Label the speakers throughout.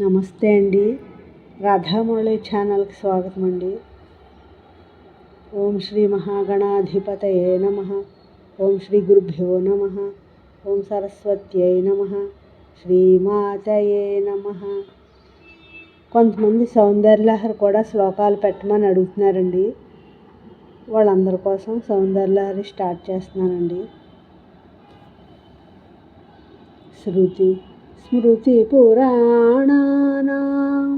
Speaker 1: నమస్తే అండి. రాధామురళి ఛానల్కి స్వాగతం అండి. ఓం శ్రీ మహాగణాధిపతయే నమః. ఓం శ్రీ గురుభ్యో నమః. ఓం సరస్వత్యై నమః. శ్రీమాతయే నమః. కొంతమంది సౌందర్యలహరి కూడా శ్లోకాలు పెట్టమని అడుగుతున్నారండి. వాళ్ళందరి కోసం సౌందర్యలహరి స్టార్ట్ చేస్తున్నానండి. శృతి స్మృతి పురాణానాం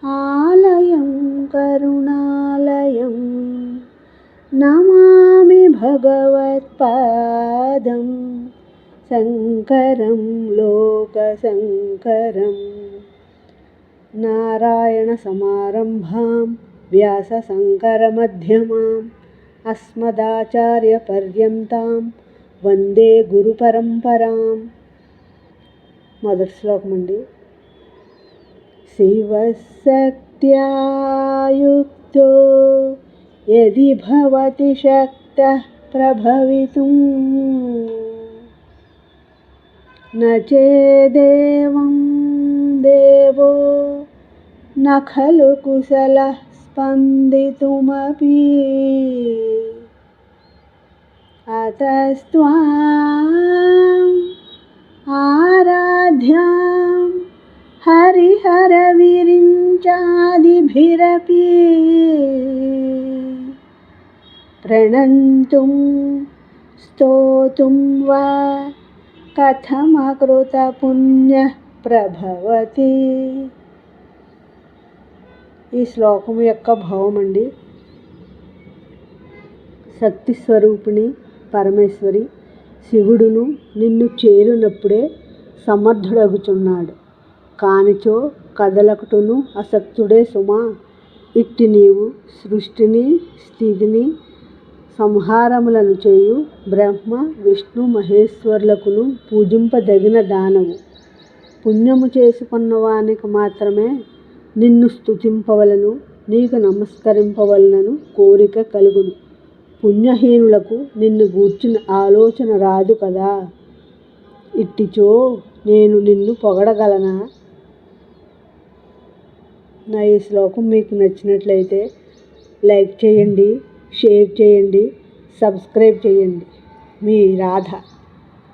Speaker 1: ఆలయం కరుణాలయం నమామి భగవత్పాదం శంకరం లోకశంకరం. నారాయణ సమారంభాం వ్యాస శంకర మధ్యమాం అస్మదాచార్య పర్యంతాం వందే గురు పరంపరాం. మొదటి శ్లోకం అండి. శివశక్త్యాయుక్తో యది భవతి శక్తః ప్రభవితుం న చేదేవం దేవో న ఖలు కుశలః స్పందితుమపి అతస్త్వాం ఆరాధ్యాం హరిహర విరించాదిభిరపి ప్రణంతుం స్తోతుం వా కథమకృత పుణ్యః ప్రభవతి. ఈ శ్లోకం యొక్క భావం అండి. శక్తి స్వరూపిణి పరమేశ్వరి శివుడును నిన్ను చేరినప్పుడే సమర్థుడగుచున్నాడు, కానిచో కదలకుటను అసక్తుడే సుమా. ఇట్టి నీవు సృష్టిని స్థితిని సంహారములను చేయు బ్రహ్మ విష్ణు మహేశ్వరులకును పూజింపదగిన దానవు. పుణ్యము చేసుకున్న వానికి మాత్రమే నిన్ను స్తుతింపవలను, నీకు నమస్కరింపవలనను కోరిక కలుగును. పుణ్యహీనులకు నిన్ను గూర్చిన ఆలోచన రాదు కదా. ఇట్టిచో నేను నిన్ను పొగడగలనా? నా ఈ శ్లోకం మీకు నచ్చినట్లయితే లైక్ చేయండి, షేర్ చేయండి, సబ్స్క్రైబ్ చేయండి. మీ రాధ.